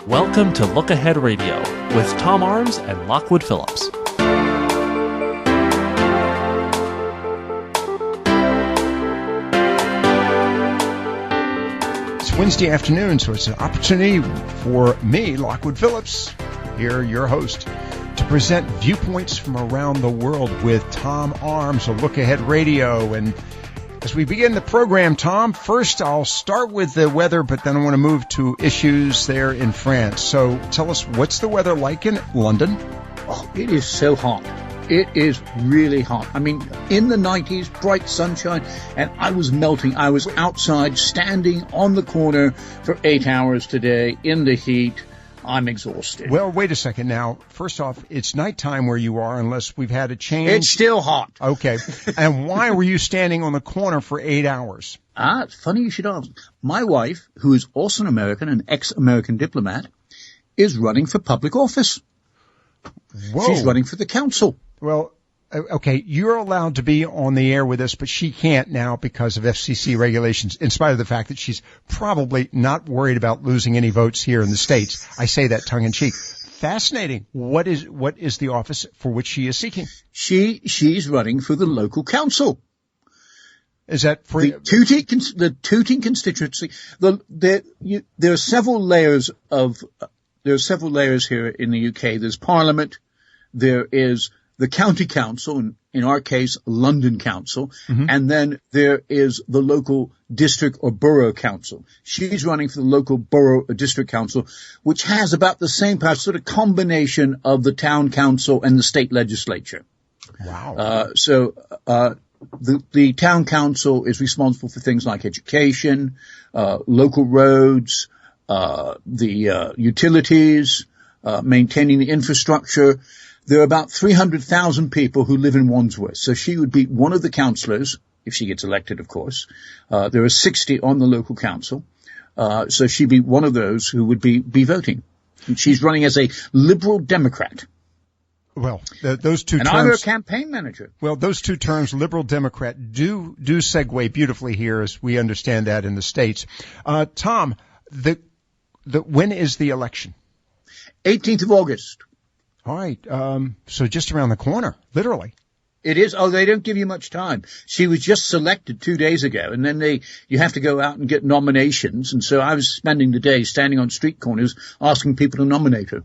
Welcome to LookAhead Radio with Tom Arms and Lockwood Phillips. It's Wednesday afternoon, so it's an opportunity for me, Lockwood Phillips, here, your host, to present viewpoints from around the world with Tom Arms of LookAhead Radio. And as we begin the program, Tom, first I'll start with the weather, but then I want to move to issues there in France. So tell us, what's the weather like in London? Oh, it is so hot. It is really hot. I mean, in the 90s, bright sunshine, and I was melting. I was outside, standing on the corner for 8 hours today in the heat. I'm exhausted. Well, wait a second now. First off, it's nighttime where you are, unless we've had a change. It's still hot. Okay. And why were you standing on the corner for 8 hours? It's funny you should ask. My wife, who is also an American, an ex-American diplomat, is running for public office. Whoa. She's running for the council. Well, okay, you're allowed to be on the air with us, but she can't now because of FCC regulations, in spite of the fact that she's probably not worried about losing any votes here in the States. I say that tongue-in-cheek. Fascinating. What is the office for which she is seeking? She's running for the local council. Is that for the Tooting constituency? There are several layers here in the UK. There's Parliament. There is the county council, in our case, London Council, and then there is the local district or borough council. She's running for the local borough or district council, which has about the same power, sort of combination of the town council and the state legislature. Wow. The town council is responsible for things like education, local roads, the utilities, maintaining the infrastructure. There are about 300,000 people who live in Wandsworth, so she would be one of the councillors, if she gets elected, of course. There are 60 on the local council, so she'd be one of those who would be voting. And she's running as a Liberal Democrat. Well, those two terms... And I'm her campaign manager. Well, those two terms, Liberal Democrat, do segue beautifully here, as we understand that in the States. Tom, when is the election? 18th of August. All right, so just around the corner, literally. It is. Oh, they don't give you much time. She was just selected 2 days ago, and then you have to go out and get nominations. And so I was spending the day standing on street corners asking people to nominate her.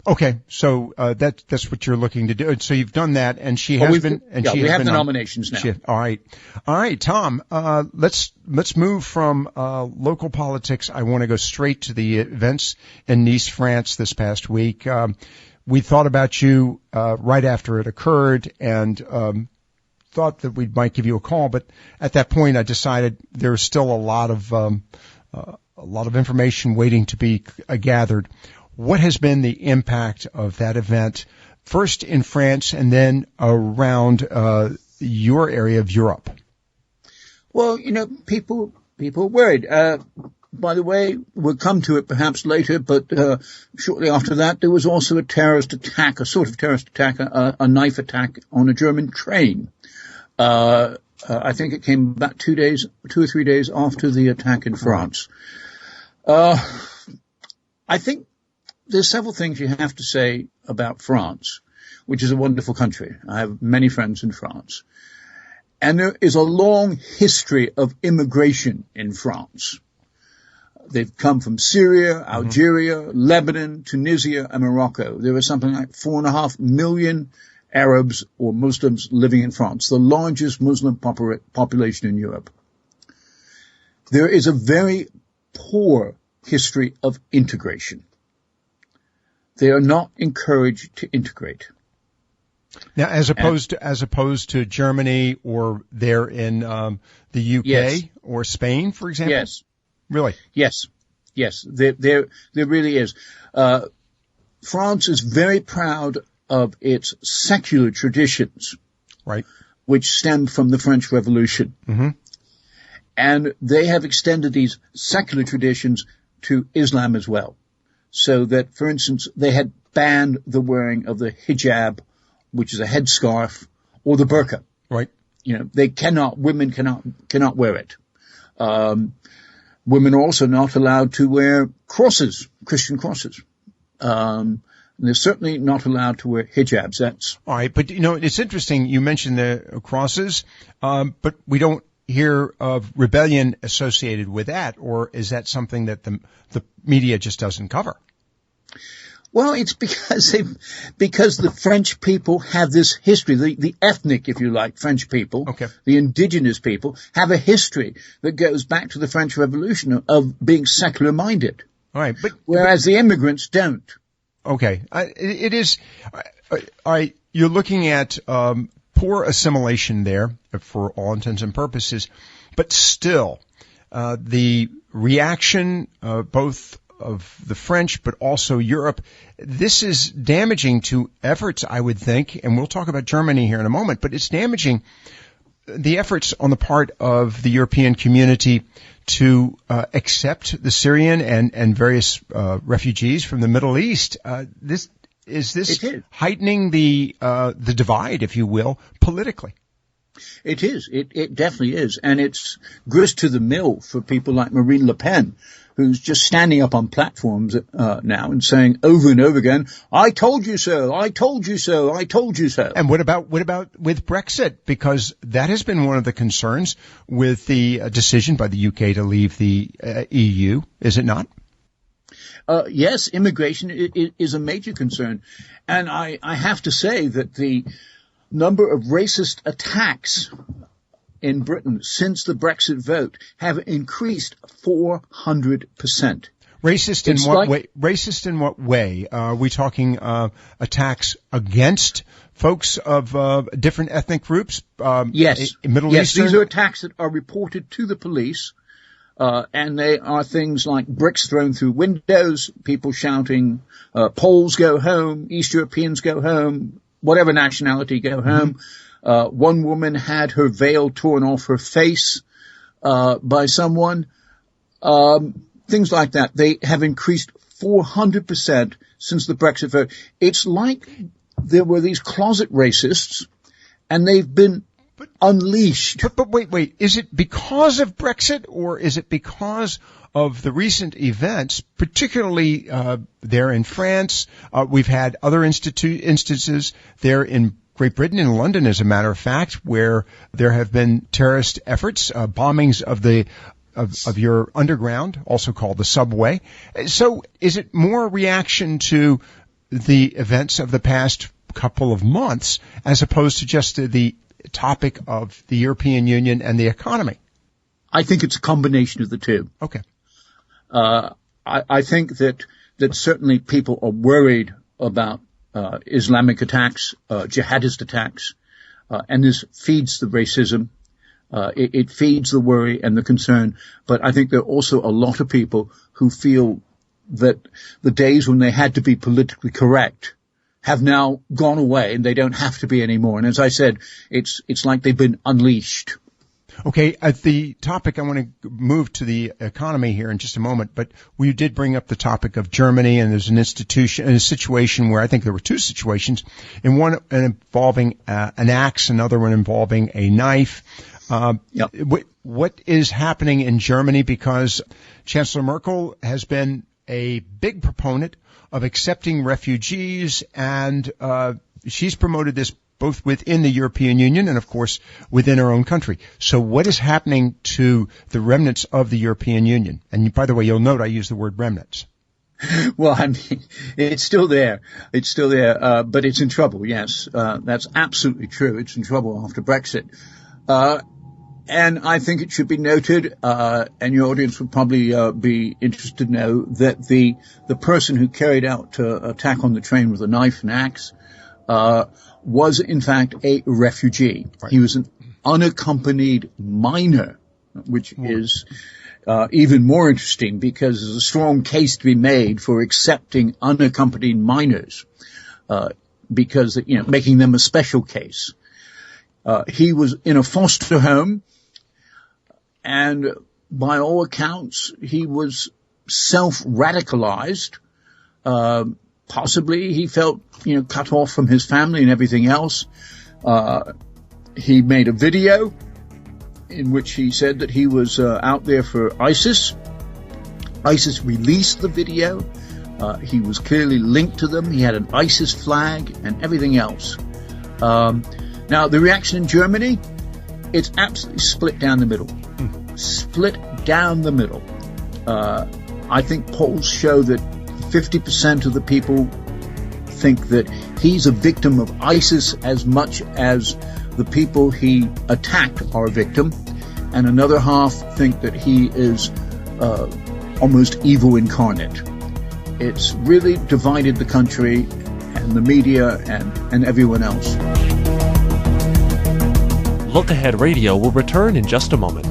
Okay, so that's what you're looking to do. So you've done that, and she has been. And we have the nominations now. All right, Tom. Let's move from local politics. I want to go straight to the events in Nice, France, this past week. We thought about you right after it occurred, and thought that we might give you a call. But at that point, I decided there's still a lot of information waiting to be gathered. What has been the impact of that event, first in France and then around your area of Europe? Well, people are worried. By the way, we'll come to it perhaps later, but shortly after that, there was also a terrorist attack, a sort of terrorist attack, a knife attack on a German train. I think it came about 2 or 3 days after the attack in France. I think there's several things you have to say about France, which is a wonderful country. I have many friends in France. And there is a long history of immigration in France. They've come from Syria, Algeria, Lebanon, Tunisia, and Morocco. There are something like 4.5 million Arabs or Muslims living in France, the largest Muslim population in Europe. There is a very poor history of integration. They are not encouraged to integrate. Now, as opposed to Germany or there in the UK or Spain, for example? Yes. Really? Yes. There really is. France is very proud of its secular traditions, right, which stem from the French Revolution. Mm-hmm. And they have extended these secular traditions to Islam as well. So that, for instance, they had banned the wearing of the hijab, which is a headscarf, or the burqa. Right. Women cannot wear it. Women are also not allowed to wear crosses Christian crosses. They're certainly not allowed to wear hijabs. That's all right. But, it's interesting. You mentioned the crosses, but we don't hear of rebellion associated with that, or is that something that the media just doesn't cover? Well, it's because the French people have this history, the ethnic, if you like, French people, the indigenous people, have a history that goes back to the French Revolution of being secular minded. All right, whereas the immigrants don't. Okay, it is. You're looking at poor assimilation there, for all intents and purposes, but still, the reaction, both of the French, but also Europe, this is damaging to efforts, I would think, and we'll talk about Germany here in a moment, but it's damaging the efforts on the part of the European community to accept the Syrian and various refugees from the Middle East. Is this heightening the divide, if you will, politically? It is. It definitely is. And it's grist to the mill for people like Marine Le Pen, who's just standing up on platforms now and saying over and over again, I told you so, I told you so, I told you so. And what about with Brexit? Because that has been one of the concerns with the decision by the UK to leave the EU, is it not? Yes, immigration is a major concern. And I have to say that the number of racist attacks in Britain since the Brexit vote have increased 400%. Racist in what way? Racist in what way? Are we talking attacks against folks of different ethnic groups? Yes. Middle Eastern? These are attacks that are reported to the police, and they are things like bricks thrown through windows, people shouting, Poles go home, East Europeans go home, whatever nationality go home. One woman had her veil torn off her face by someone. Things like that. They have increased 400% since the Brexit vote. It's like there were these closet racists, and they've been unleashed. But wait. Is it because of Brexit, or is it because of the recent events, particularly there in France? We've had other instances there in Great Britain, in London, as a matter of fact, where there have been terrorist efforts, bombings of your underground, also called the subway. So is it more a reaction to the events of the past couple of months as opposed to just the topic of the European Union and the economy? I think it's a combination of the two. Okay. I think that certainly people are worried about Islamic attacks, jihadist attacks, and this feeds the racism. It feeds the worry and the concern. But I think there are also a lot of people who feel that the days when they had to be politically correct have now gone away, and they don't have to be anymore. And as I said, it's like they've been unleashed. Okay, at the topic, I want to move to the economy here in just a moment, but we did bring up the topic of Germany, and there's a situation where I think there were two situations, and one involving an axe, another one involving a knife. What is happening in Germany? Because Chancellor Merkel has been a big proponent of accepting refugees, and she's promoted this both within the European Union and, of course, within her own country. So what is happening to the remnants of the European Union? And by the way, you'll note I use the word remnants. Well, I mean, it's still there. It's still there, but it's in trouble, yes. That's absolutely true. It's in trouble after Brexit. And I think it should be noted, and your audience would probably be interested to know, that the person who carried out attack on the train with a knife and axe was in fact a refugee. Right. He was an unaccompanied minor, which is even more interesting because there's a strong case to be made for accepting unaccompanied minors, because, making them a special case. He was in a foster home, and by all accounts, he was self-radicalized. Possibly he felt, cut off from his family and everything else. He made a video in which he said that he was out there for ISIS. ISIS released the video. He was clearly linked to them. He had an ISIS flag and everything else. Now, the reaction in Germany, it's absolutely split down the middle. Split down the middle. I think polls show that 50% of the people think that he's a victim of ISIS as much as the people he attacked are a victim, and another half think that he is almost evil incarnate. It's really divided the country and the media and everyone else. Look Ahead Radio will return in just a moment.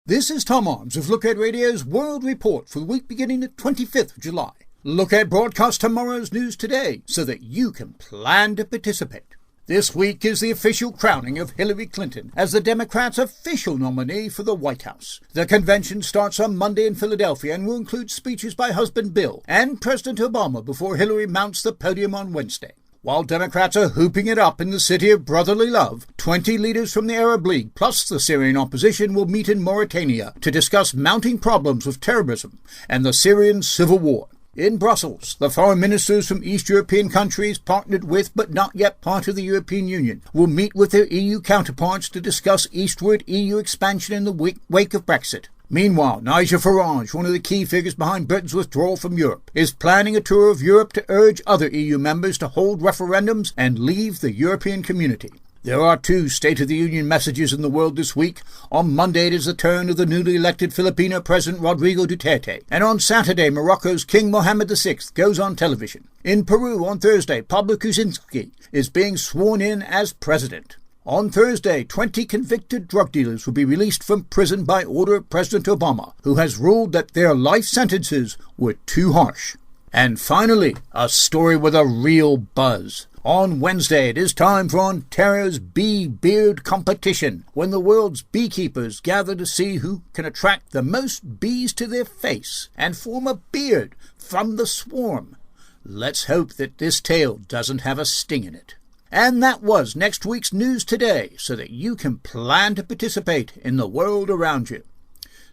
This is Tom Arms of LookAhead Radio's World Report for the week beginning the 25th of July. LookAhead broadcasts tomorrow's news today so that you can plan to participate. This week is the official crowning of Hillary Clinton as the Democrats' official nominee for the White House. The convention starts on Monday in Philadelphia and will include speeches by husband Bill and President Obama before Hillary mounts the podium on Wednesday. While Democrats are hooping it up in the city of brotherly love, 20 leaders from the Arab League plus the Syrian opposition will meet in Mauritania to discuss mounting problems with terrorism and the Syrian civil war. In Brussels, the foreign ministers from East European countries partnered with but not yet part of the European Union will meet with their EU counterparts to discuss eastward EU expansion in the wake of Brexit. Meanwhile, Nigel Farage, one of the key figures behind Britain's withdrawal from Europe, is planning a tour of Europe to urge other EU members to hold referendums and leave the European community. There are 2 State of the Union messages in the world this week. On Monday it is the turn of the newly elected Filipino President Rodrigo Duterte, and on Saturday Morocco's King Mohammed VI goes on television. In Peru on Thursday, Pablo Kuczynski is being sworn in as president. On Thursday, 20 convicted drug dealers will be released from prison by order of President Obama, who has ruled that their life sentences were too harsh. And finally, a story with a real buzz. On Wednesday, it is time for Ontario's Bee Beard Competition, when the world's beekeepers gather to see who can attract the most bees to their face and form a beard from the swarm. Let's hope that this tale doesn't have a sting in it. And that was next week's news today, so that you can plan to participate in the world around you.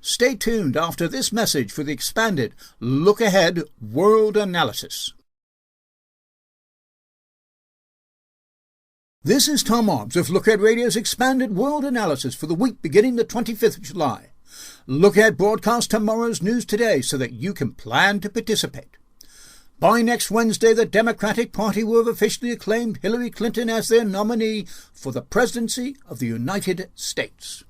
Stay tuned after this message for the expanded Look Ahead World Analysis. This is Tom Arms of LookAhead Radio's expanded world analysis for the week beginning the 25th of July. LookAhead broadcasts tomorrow's news today so that you can plan to participate. By next Wednesday, the Democratic Party will have officially acclaimed Hillary Clinton as their nominee for the presidency of the United States.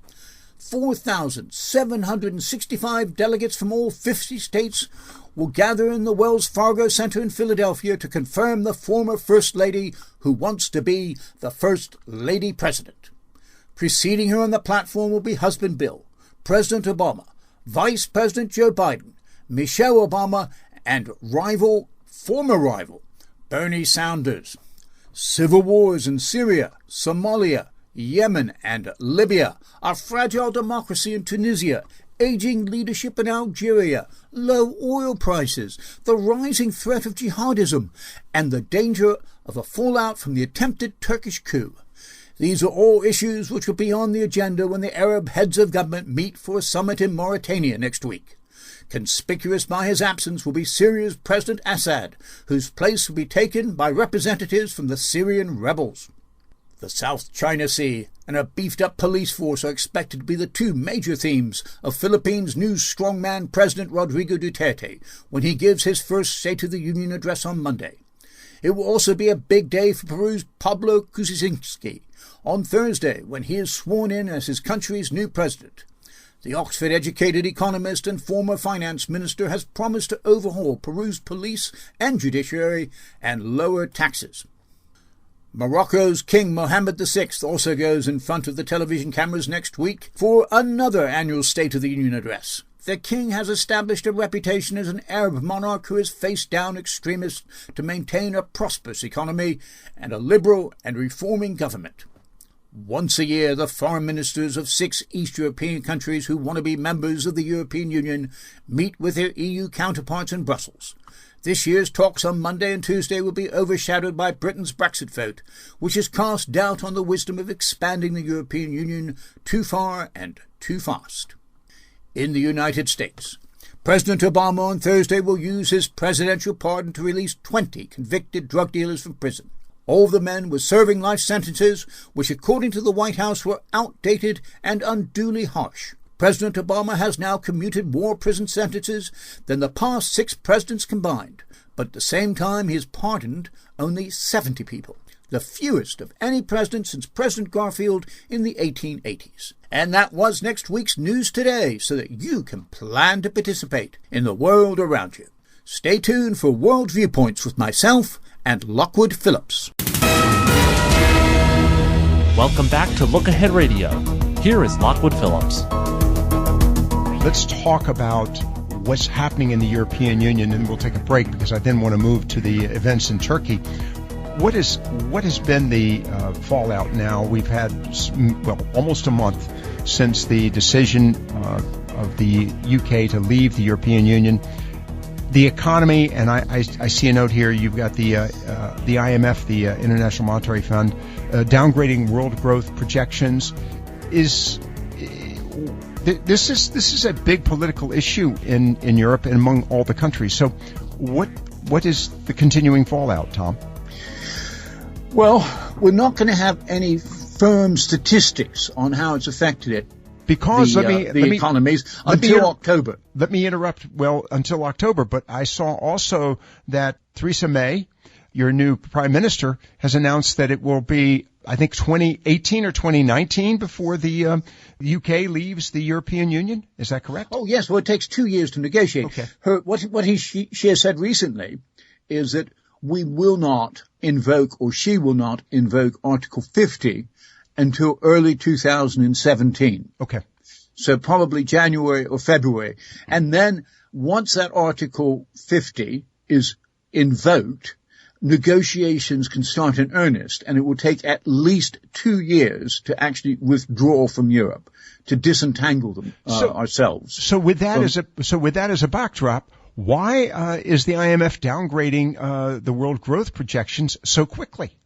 4,765 delegates from all 50 states will gather in the Wells Fargo Center in Philadelphia to confirm the former First Lady who wants to be the First Lady President. Preceding her on the platform will be husband Bill, President Obama, Vice President Joe Biden, Michelle Obama, and former rival, Bernie Sanders. Civil wars in Syria, Somalia, Yemen, and Libya, a fragile democracy in Tunisia, aging leadership in Algeria, low oil prices, the rising threat of jihadism, and the danger of a fallout from the attempted Turkish coup. These are all issues which will be on the agenda when the Arab heads of government meet for a summit in Mauritania next week. Conspicuous by his absence will be Syria's President Assad, whose place will be taken by representatives from the Syrian rebels. The South China Sea and a beefed-up police force are expected to be the 2 major themes of Philippines' new strongman President Rodrigo Duterte when he gives his first State of the Union address on Monday. It will also be a big day for Peru's Pablo Kuczynski on Thursday when he is sworn in as his country's new president. The Oxford-educated economist and former finance minister has promised to overhaul Peru's police and judiciary and lower taxes. Morocco's King Mohammed VI also goes in front of the television cameras next week for another annual State of the Union address. The king has established a reputation as an Arab monarch who has faced down extremists to maintain a prosperous economy and a liberal and reforming government. Once a year, the foreign ministers of 6 East European countries who want to be members of the European Union meet with their EU counterparts in Brussels. This year's talks on Monday and Tuesday will be overshadowed by Britain's Brexit vote, which has cast doubt on the wisdom of expanding the European Union too far and too fast. In the United States, President Obama on Thursday will use his presidential pardon to release 20 convicted drug dealers from prison. All the men were serving life sentences, which according to the White House were outdated and unduly harsh. President Obama has now commuted more prison sentences than the past 6 presidents combined, but at the same time he has pardoned only 70 people, the fewest of any president since President Garfield in the 1880s. And that was next week's News Today, so that you can plan to participate in the world around you. Stay tuned for World Viewpoints with myself and Lockwood Phillips. Welcome back to Look Ahead Radio. Here is Lockwood Phillips. Let's talk about what's happening in the European Union, and we'll take a break because I then want to move to the events in Turkey. What has been the fallout now? We've had, almost a month since the decision of the UK to leave the European Union. The economy, and I see a note here, you've got the IMF, the International Monetary Fund, downgrading world growth projections. This is a big political issue in Europe and among all the countries. So what is the continuing fallout, Tom? Well, we're not going to have any firm statistics on how it's affected it. Because the economies until October. Let me interrupt. Well, until October, but I saw also that Theresa May, your new prime minister, has announced that it will be, I think, 2018 or 2019 before the UK leaves the European Union. Is that correct? Oh, yes. Well, it takes 2 years to negotiate. Okay. She has said recently is that we will not invoke, or she will not invoke, Article 50 until early 2017. Okay. So probably January or February. And then once that Article 50 is invoked, negotiations can start in earnest, and it will take at least 2 years to actually withdraw from Europe, to disentangle them ourselves. So with that as a backdrop, why is the IMF downgrading the world growth projections so quickly?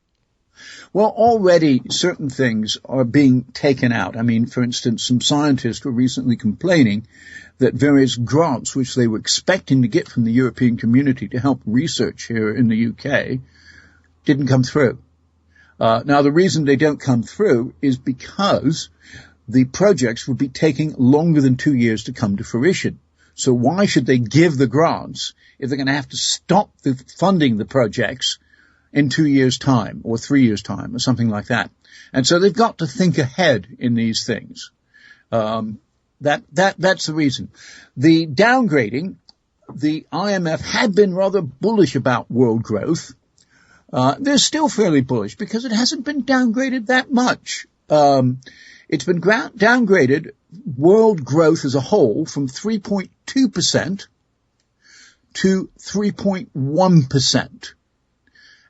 Well, already certain things are being taken out. I mean, for instance, some scientists were recently complaining that various grants which they were expecting to get from the European community to help research here in the UK didn't come through. Now, the reason they don't come through is because the projects would be taking longer than 2 years to come to fruition. So why should they give the grants if they're going to have to stop funding the projects in 2 years' time or 3 years' time or something like that? And so they've got to think ahead in these things. That's the reason. The downgrading, the IMF had been rather bullish about world growth. They're still fairly bullish because it hasn't been downgraded that much. It's been downgraded, world growth as a whole, from 3.2% to 3.1%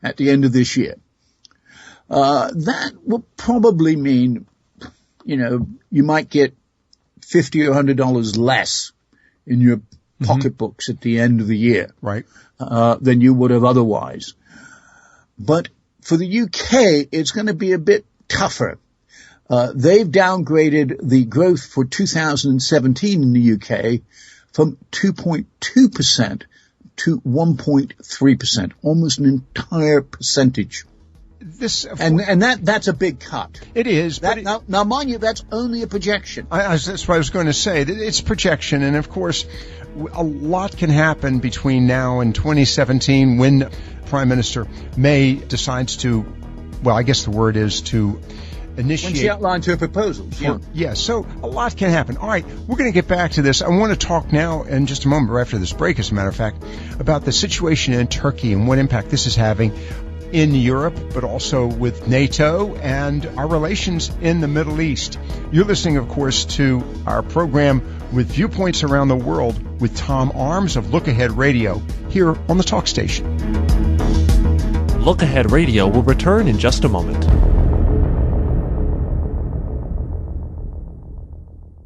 at the end of this year. That will probably mean, you might get $50 or $100 less in your pocketbooks at the end of the year, right? Than you would have otherwise. But for the UK, it's going to be a bit tougher. They've downgraded the growth for 2017 in the UK from 2.2% to 1.3%, almost an entire percentage. That's a big cut. It is. Now, mind you, that's only a projection. That's what I was going to say. It's projection, and of course, a lot can happen between now and 2017 when Prime Minister May decides to, well, I guess the word is to initiate. When she outlines her proposals. Yeah, so a lot can happen. All right, we're going to get back to this. I want to talk now in just a moment, right after this break, as a matter of fact, about the situation in Turkey and what impact this is having in Europe, but also with NATO and our relations in the Middle East. You're listening, of course, to our program with viewpoints around the world with Tom Arms of Look Ahead Radio here on the Talk Station. Look Ahead Radio will return in just a moment.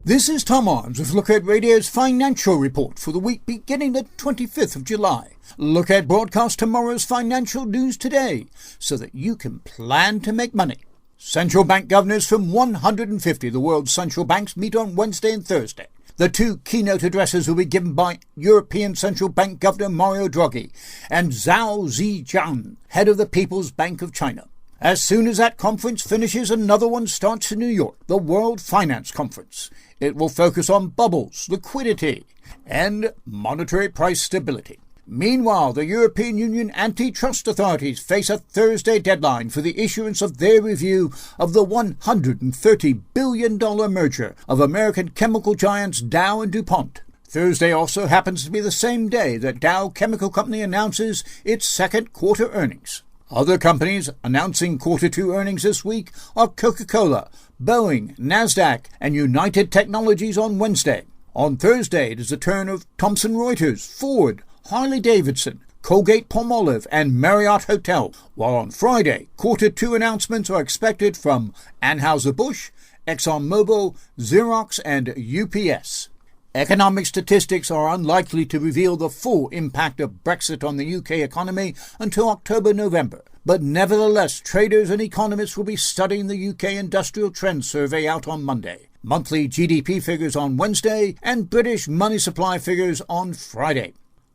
This is Tom Arms with LookAhead Radio's financial report for the week beginning the 25th of July. LookAhead broadcasts tomorrow's financial news today so that you can plan to make money. Central bank governors from 150 of the world's central banks meet on Wednesday and Thursday. The two keynote addresses will be given by European Central Bank Governor Mario Draghi and Zhao Zijian, head of the People's Bank of China. As soon as that conference finishes, another one starts in New York, the World Finance Conference. It will focus on bubbles, liquidity, and monetary price stability. Meanwhile, the European Union antitrust authorities face a Thursday deadline for the issuance of their review of the $130 billion merger of American chemical giants Dow and DuPont. Thursday also happens to be the same day that Dow Chemical Company announces its second quarter earnings. Other companies announcing quarter two earnings this week are Coca-Cola, Boeing, NASDAQ, and United Technologies on Wednesday. On Thursday, it is the turn of Thomson Reuters, Ford, Harley-Davidson, Colgate-Palmolive, and Marriott Hotel, while on Friday, quarter two announcements are expected from Anheuser-Busch, ExxonMobil, Xerox, and UPS. Economic statistics are unlikely to reveal the full impact of Brexit on the UK economy until October-November, but nevertheless, traders and economists will be studying the UK Industrial Trends Survey out on Monday, monthly GDP figures on Wednesday, and British money supply figures on Friday.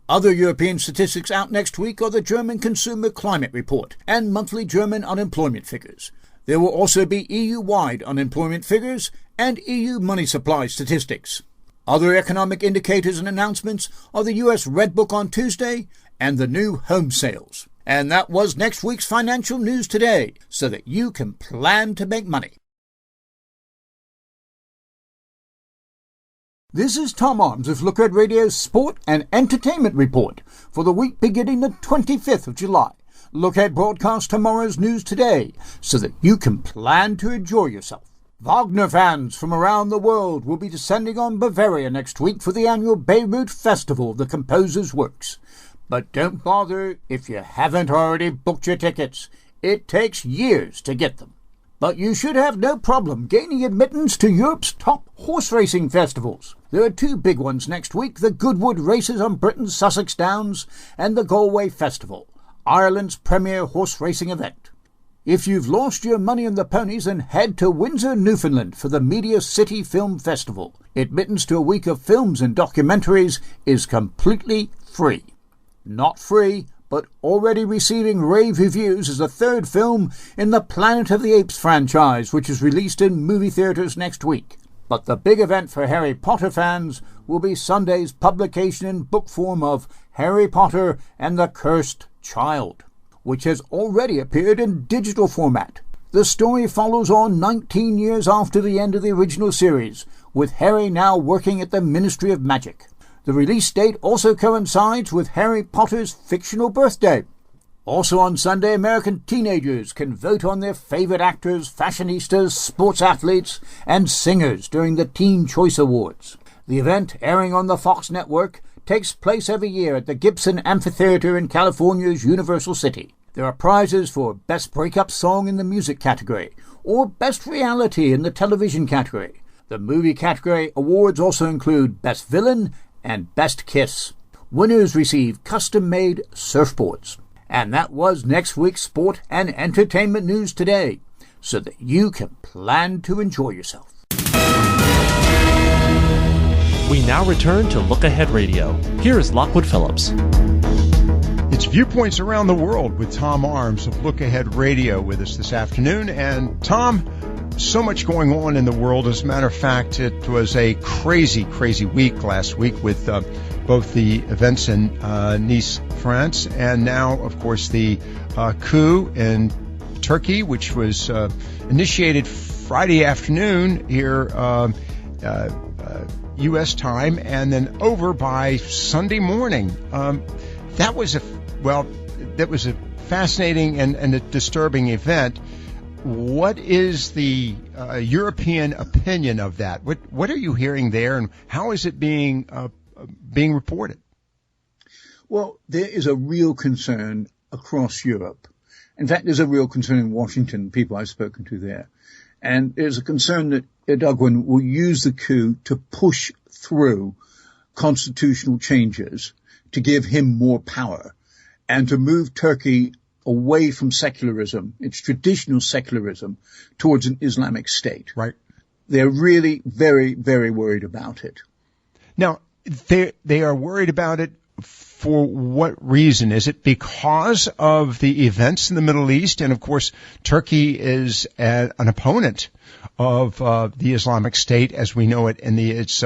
Other European statistics out next week are the German Consumer Climate Report and monthly German unemployment figures. There will also be EU-wide unemployment figures and EU money supply statistics. Other economic indicators and announcements are the U.S. Red Book on Tuesday and the new home sales. And that was next week's financial news today, so that you can plan to make money. This is Tom Arms of LookAhead Radio's Sport and Entertainment Report for the week beginning the 25th of July. LookAhead broadcasts tomorrow's news today so that you can plan to enjoy yourself. Wagner fans from around the world will be descending on Bavaria next week for the annual Bayreuth Festival of the composer's works. But don't bother if you haven't already booked your tickets. It takes years to get them. But you should have no problem gaining admittance to Europe's top horse racing festivals. There are two big ones next week, the Goodwood Races on Britain's Sussex Downs and the Galway Festival, Ireland's premier horse racing event. If you've lost your money on the ponies, then head to Windsor, Newfoundland for the Media City Film Festival. Admittance to a week of films and documentaries is completely free. Not free, but already receiving rave reviews is the third film in the Planet of the Apes franchise, which is released in movie theaters next week. But the big event for Harry Potter fans will be Sunday's publication in book form of Harry Potter and the Cursed Child, which has already appeared in digital format. The story follows on 19 years after the end of the original series, with Harry now working at the Ministry of Magic. The release date also coincides with Harry Potter's fictional birthday. Also on Sunday, American teenagers can vote on their favorite actors, fashionistas, sports athletes, and singers during the Teen Choice Awards. The event, airing on the Fox network, takes place every year at the Gibson Amphitheater in California's Universal City. There are prizes for Best Breakup Song in the Music category, or Best Reality in the Television category. The Movie category awards also include Best Villain and Best Kiss. Winners receive custom-made surfboards. And that was next week's sport and entertainment news today, so that you can plan to enjoy yourself. We now return to Look Ahead Radio. Here is Lockwood Phillips. It's Viewpoints Around the World with Tom Arms of Look Ahead Radio with us this afternoon. And Tom, so much going on in the world. As a matter of fact, it was a crazy, crazy week last week with both the events in Nice, France, and now, of course, the coup in Turkey, which was initiated Friday afternoon here, U.S. time, and then over by Sunday morning. That was a fascinating and a disturbing event. What is the European opinion of that? What are you hearing there, and how is it being reported? Well, there is a real concern across Europe. In fact, there's a real concern in Washington, people I've spoken to there. And there's a concern that Erdogan will use the coup to push through constitutional changes to give him more power and to move Turkey away from secularism, its traditional secularism, towards an Islamic state. Right. They're really very, very worried about it. Now, they are worried about it for what reason? Is it because of the events in the Middle East? And of course, Turkey is an opponent of the Islamic State as we know it in its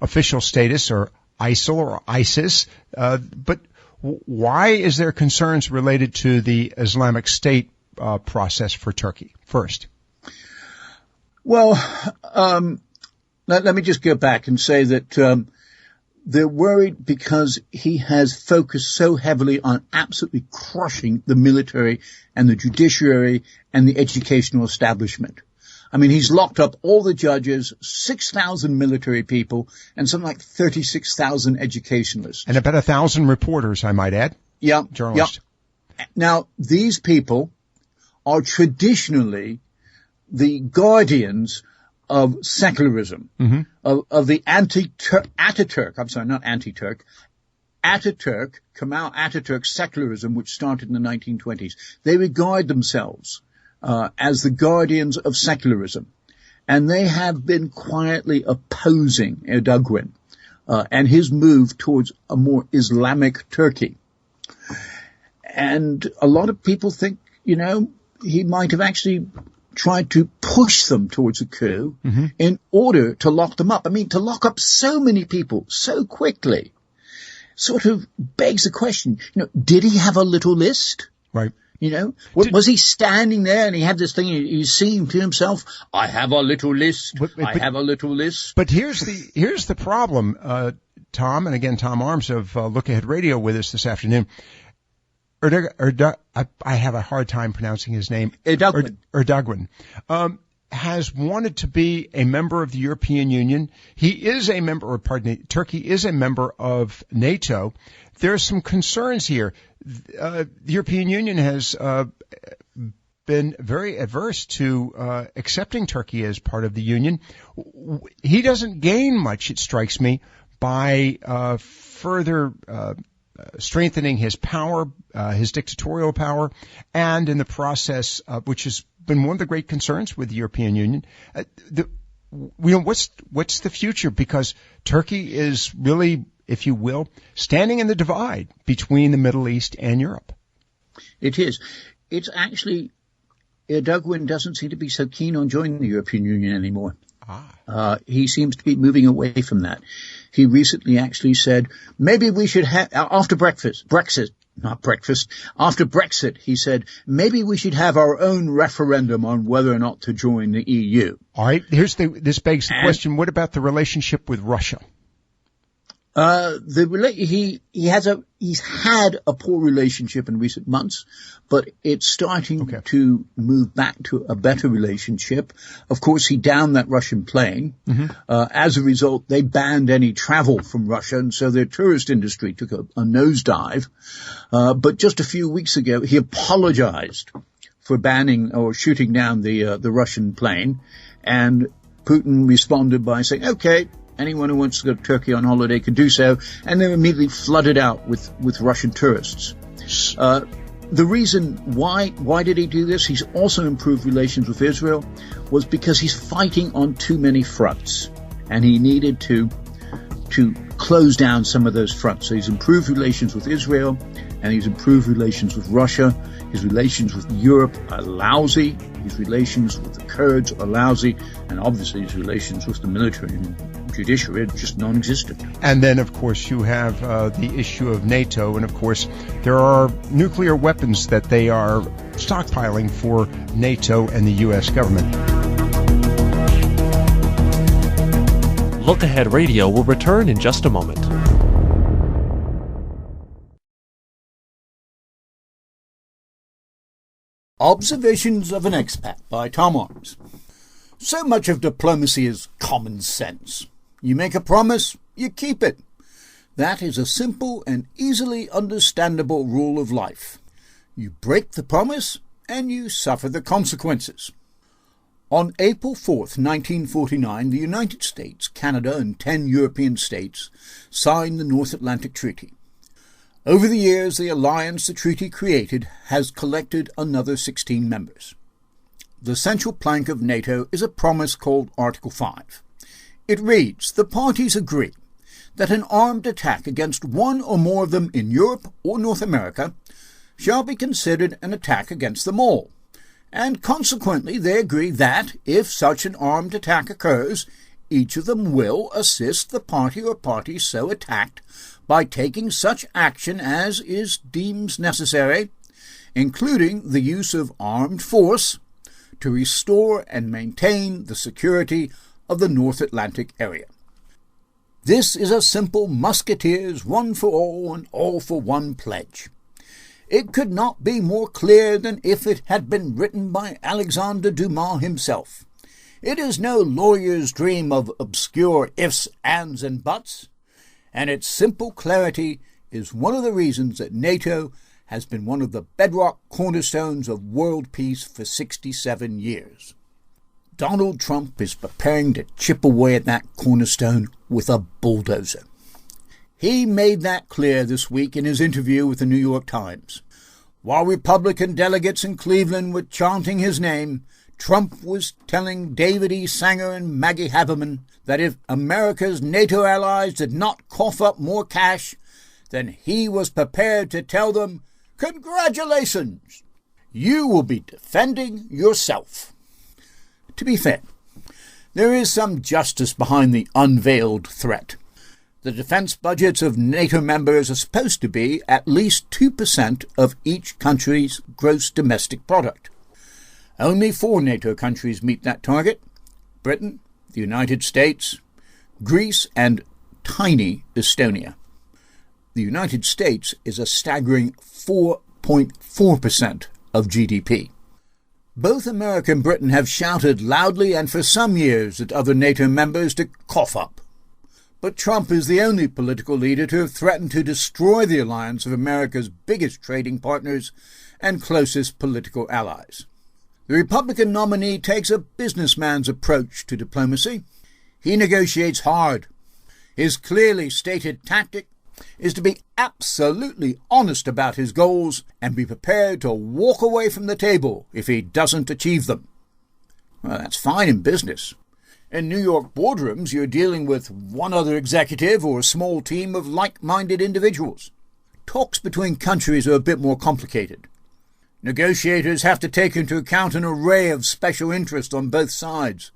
official status, or ISIL or ISIS. But why is there concerns related to the Islamic State process for Turkey first? Well, let me just go back and say that they're worried because he has focused so heavily on absolutely crushing the military and the judiciary and the educational establishment. I mean, he's locked up all the judges, 6,000 military people, and something like 36,000 educationalists. And about 1,000 reporters, I might add. Yeah. Journalists. Yeah. Now, these people are traditionally the guardians of secularism, of the Ataturk, Kemal Ataturk secularism, which started in the 1920s. They regard themselves as the guardians of secularism. And they have been quietly opposing Erdogan and his move towards a more Islamic Turkey. And a lot of people think, he might have actually tried to push them towards a coup in order to lock them up. I mean, to lock up so many people so quickly sort of begs the question, did he have a little list? Right. Was he standing there and he had this thing, he's saying to himself, I have a little list, I have a little list. But here's the problem, Tom, and again, Tom Arms of LookAhead Radio with us this afternoon. I have a hard time pronouncing his name. Erdogan. Has wanted to be a member of the European Union. He is a member, Turkey is a member of NATO. There are some concerns here. The European Union has been very adverse to accepting Turkey as part of the Union. He doesn't gain much, it strikes me, by further strengthening his power, his dictatorial power, and in the process, which has been one of the great concerns with the European Union, what's the future? Because Turkey is really, if you will, standing in the divide between the Middle East and Europe. It is. It's actually, Erdogan doesn't seem to be so keen on joining the European Union anymore. He seems to be moving away from that. He recently actually said, maybe we should have, after Brexit, he said, maybe we should have our own referendum on whether or not to join the EU. All right, this begs the question, what about the relationship with Russia? He's had a poor relationship in recent months, but it's starting to move back to a better relationship. Of course, he downed that Russian plane. As a result, they banned any travel from Russia, and so their tourist industry took a nosedive. But just a few weeks ago, he apologized for banning or shooting down the Russian plane, and Putin responded by saying, okay, anyone who wants to go to Turkey on holiday can do so, and they're immediately flooded out with Russian tourists. The reason why did he do this? He's also improved relations with Israel, was because he's fighting on too many fronts, and he needed to close down some of those fronts. So he's improved relations with Israel, and he's improved relations with Russia. His relations with Europe are lousy. His relations with the Kurds are lousy, and obviously his relations with the military and judiciary are just non-existent. And then, of course, you have the issue of NATO, and of course, there are nuclear weapons that they are stockpiling for NATO and the U.S. government. Look Ahead Radio will return in just a moment. Observations of an Expat by Tom Arms. So much of diplomacy is common sense. You make a promise, you keep it. That is a simple and easily understandable rule of life. You break the promise, and you suffer the consequences. On April 4th, 1949, the United States, Canada, and 10 European states signed the North Atlantic Treaty. Over the years, the alliance the treaty created has collected another 16 members. The central plank of NATO is a promise called Article 5. It reads, the parties agree that an armed attack against one or more of them in Europe or North America shall be considered an attack against them all, and consequently they agree that, if such an armed attack occurs, each of them will assist the party or parties so attacked by taking such action as is deemed necessary, including the use of armed force, to restore and maintain the security of the North Atlantic area. This is a simple musketeers, one for all and all for one pledge. It could not be more clear than if it had been written by Alexandre Dumas himself. It is no lawyer's dream of obscure ifs, ands, and buts, and its simple clarity is one of the reasons that NATO has been one of the bedrock cornerstones of world peace for 67 years. Donald Trump is preparing to chip away at that cornerstone with a bulldozer. He made that clear this week in his interview with the New York Times. While Republican delegates in Cleveland were chanting his name, Trump was telling David E. Sanger and Maggie Haberman that if America's NATO allies did not cough up more cash, then he was prepared to tell them, "Congratulations! You will be defending yourself." To be fair, there is some justice behind the unveiled threat. The defense budgets of NATO members are supposed to be at least 2% of each country's gross domestic product. Only 4 NATO countries meet that target: Britain, the United States, Greece, and tiny Estonia. The United States is a staggering 4.4% of GDP. Both America and Britain have shouted loudly and for some years at other NATO members to cough up. But Trump is the only political leader to have threatened to destroy the alliance of America's biggest trading partners and closest political allies. The Republican nominee takes a businessman's approach to diplomacy. He negotiates hard. His clearly stated tactic is to be absolutely honest about his goals and be prepared to walk away from the table if he doesn't achieve them. Well, that's fine in business. In New York boardrooms, you're dealing with one other executive or a small team of like-minded individuals. Talks between countries are a bit more complicated. Negotiators have to take into account an array of special interests on both sides,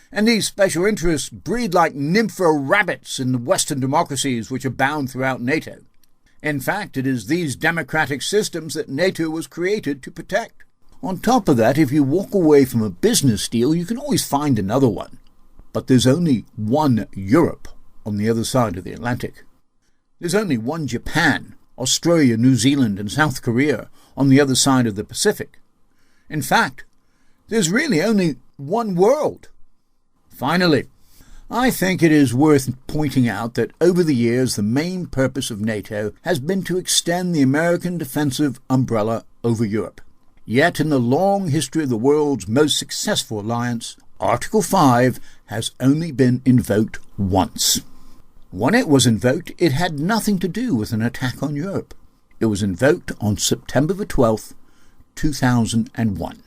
and these special interests breed like nympho rabbits in the Western democracies which abound throughout NATO. In fact, it is these democratic systems that NATO was created to protect. On top of that, if you walk away from a business deal, you can always find another one. But there's only one Europe on the other side of the Atlantic. There's only one Japan, Australia, New Zealand, and South Korea on the other side of the Pacific. In fact, there's really only one world. Finally, I think it is worth pointing out that over the years the main purpose of NATO has been to extend the American defensive umbrella over Europe. Yet in the long history of the world's most successful alliance, Article 5 has only been invoked once. When it was invoked, it had nothing to do with an attack on Europe. It was invoked on September the 12th, 2001.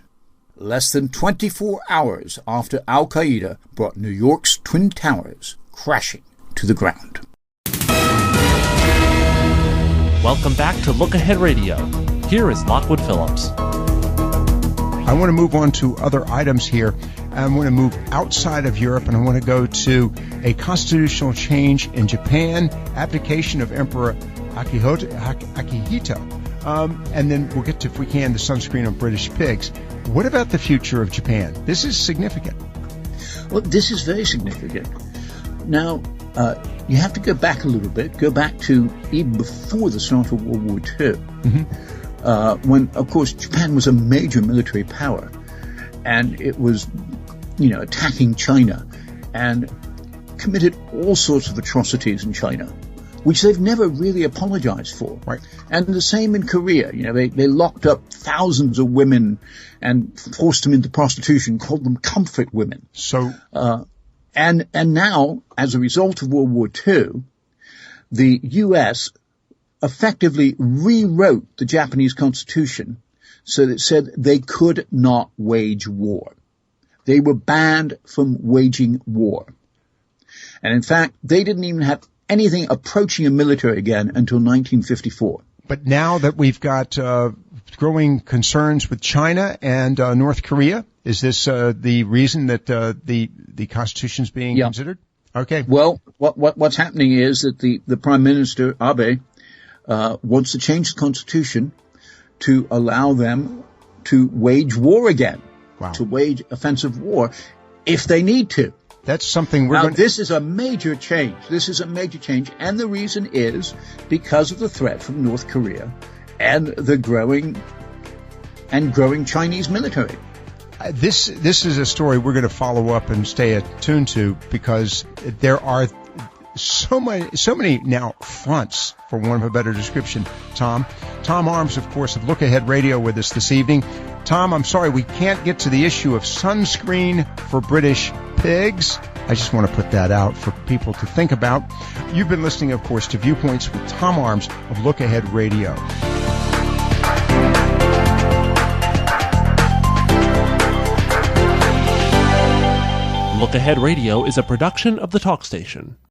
Less than 24 hours after Al-Qaeda brought New York's Twin Towers crashing to the ground. Welcome back to Look Ahead Radio. Here is Lockwood Phillips. I want to move on to other items here. I want to move outside of Europe, and I want to go to a constitutional change in Japan, abdication of Emperor Akihito, and then we'll get to, if we can, the sunscreen on British pigs. What about the future of Japan? This is significant. Well, this is very significant. Now, you have to go back a little bit, go back to even before the start of World War II, when, of course, Japan was a major military power, and it was, attacking China and committed all sorts of atrocities in China, which they've never really apologized for. Right. And the same in Korea. They locked up thousands of women and forced them into prostitution, called them comfort women. So, and now, as a result of World War II, the U.S. effectively rewrote the Japanese constitution so that it said they could not wage war. They were banned from waging war. And in fact, they didn't even have anything approaching a military again until 1954. But now that we've got growing concerns with China and North Korea, is this the reason that the Constitution's being considered? Okay. Well, what's happening is that the Prime Minister, Abe, wants to change the Constitution to allow them to wage war again, to wage offensive war if they need to. That's something This is a major change. This is a major change. And the reason is because of the threat from North Korea and the growing Chinese military. This is a story we're going to follow up and stay attuned to, because there are so many now fronts, for want of a better description, Tom. Tom Arms, of course, of LookAhead Radio with us this evening. Tom, I'm sorry we can't get to the issue of sunscreen for British pigs. I just want to put that out for people to think about. You've been listening, of course, to Viewpoints with Tom Arms of LookAhead Radio. Look Ahead Radio is a production of the Talk Station.